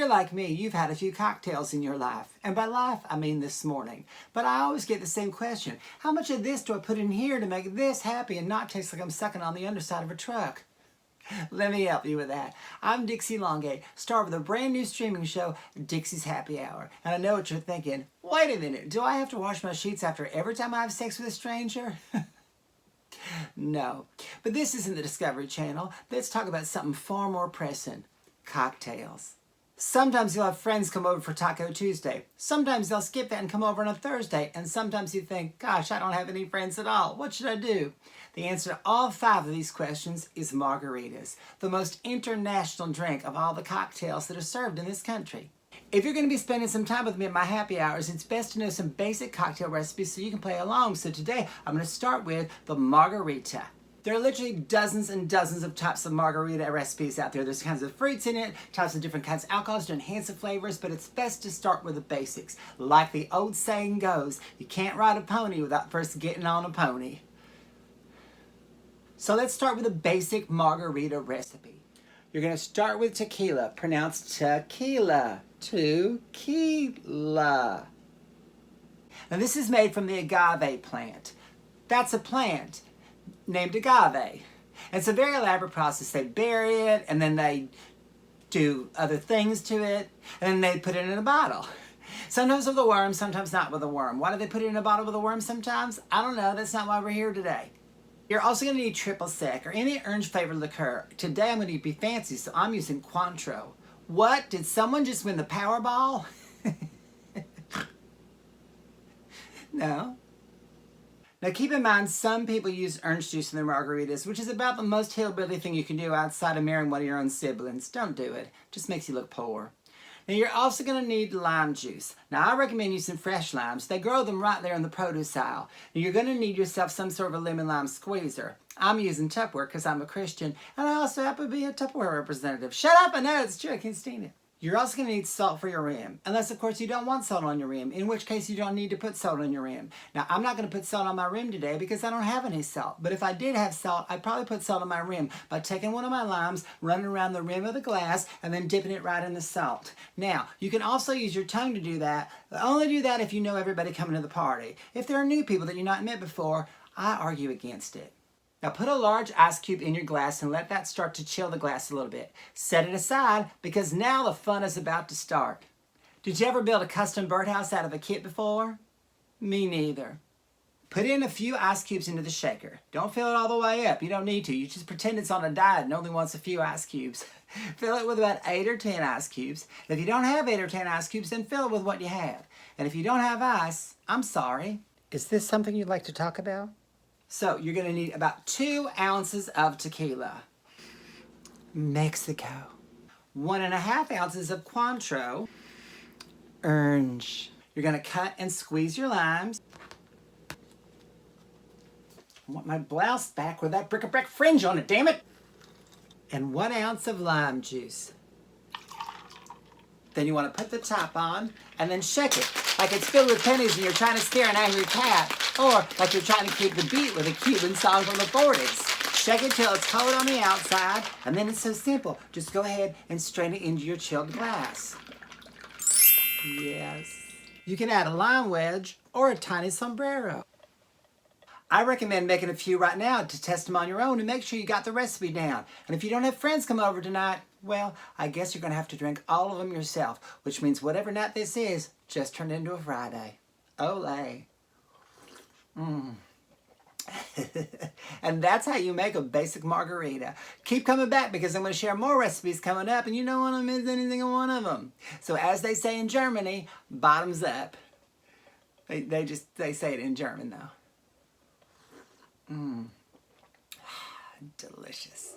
you're like me, you've had a few cocktails in your life. And by life, I mean this morning. But I always get the same question. How much of this do I put in here to make this happy and not taste like I'm sucking on the underside of a truck? Let me help you with that. I'm Dixie Longate, star of the brand new streaming show, Dixie's Happy Hour. And I know what you're thinking. Wait a minute, do I have to wash my sheets after every time I have sex with a stranger? No. But this isn't the Discovery Channel. Let's talk about something far more pressing. Cocktails. Sometimes you'll have friends come over for Taco Tuesday. Sometimes they'll skip that and come over on a Thursday. And sometimes you think, gosh, I don't have any friends at all. What should I do? The answer to all 5 of these questions is margaritas, the most international drink of all the cocktails that are served in this country. If you're going to be spending some time with me at my happy hours, it's best to know some basic cocktail recipes so you can play along. So today, I'm going to start with the margarita. There are literally dozens and dozens of types of margarita recipes out there. There's kinds of fruits in it, types of different kinds of alcohols to enhance the flavors, but it's best to start with the basics. Like the old saying goes, you can't ride a pony without first getting on a pony. So let's start with a basic margarita recipe. You're going to start with tequila, pronounced tequila. Tequila. Now this is made from the agave plant. That's a plant named agave. It's a very elaborate process. They bury it and then they do other things to it and then they put it in a bottle. Sometimes with a worm, sometimes not with a worm. Why do they put it in a bottle with a worm sometimes? I don't know. That's not why we're here today. You're also going to need triple sec or any orange flavored liqueur. Today I'm going to be fancy, so I'm using Cointreau. What? Did someone just win the Powerball? No. Now keep in mind, some people use orange juice in their margaritas, which is about the most hillbilly thing you can do outside of marrying one of your own siblings. Don't do it. It just makes you look poor. Now you're also going to need lime juice. Now I recommend using fresh limes. They grow them right there in the produce aisle. Now you're going to need yourself some sort of a lemon lime squeezer. I'm using Tupperware because I'm a Christian and I also happen to be a Tupperware representative. Shut up, I know it's true, I can't stand it. You're also going to need salt for your rim, unless of course you don't want salt on your rim, in which case you don't need to put salt on your rim. Now I'm not going to put salt on my rim today because I don't have any salt, but if I did have salt, I'd probably put salt on my rim by taking one of my limes, running around the rim of the glass, and then dipping it right in the salt. Now, you can also use your tongue to do that, but only do that if you know everybody coming to the party. If there are new people that you've not met before, I argue against it. Now put a large ice cube in your glass and let that start to chill the glass a little bit. Set it aside because now the fun is about to start. Did you ever build a custom birdhouse out of a kit before? Me neither. Put in a few ice cubes into the shaker. Don't fill it all the way up. You don't need to. You just pretend it's on a diet and only wants a few ice cubes. Fill it with about 8 or 10 ice cubes. If you don't have 8 or 10 ice cubes, then fill it with what you have. And if you don't have ice, I'm sorry. Is this something you'd like to talk about? So you're going to need about 2 ounces of tequila. Mexico. 1.5 ounces of Cointreau. Orange. You're going to cut and squeeze your limes. I want my blouse back with that bric-a-brac fringe on it, damn it! And 1 ounce of lime juice. Then you want to put the top on and then shake it like it's filled with pennies and you're trying to scare an angry cat, or like you're trying to keep the beat with a Cuban song from the 40s. Shake it till it's cold on the outside, and then it's so simple. Just go ahead and strain it into your chilled glass. Yes. You can add a lime wedge or a tiny sombrero. I recommend making a few right now to test them on your own and make sure you got the recipe down. And if you don't have friends come over tonight, well, I guess you're going to have to drink all of them yourself, which means whatever night this is, just turn into a Friday. Olé. And that's how you make a basic margarita. Keep coming back because I'm going to share more recipes coming up and you don't want to miss anything on one of them. So as they say in Germany, bottoms up. They say it in German though. Delicious.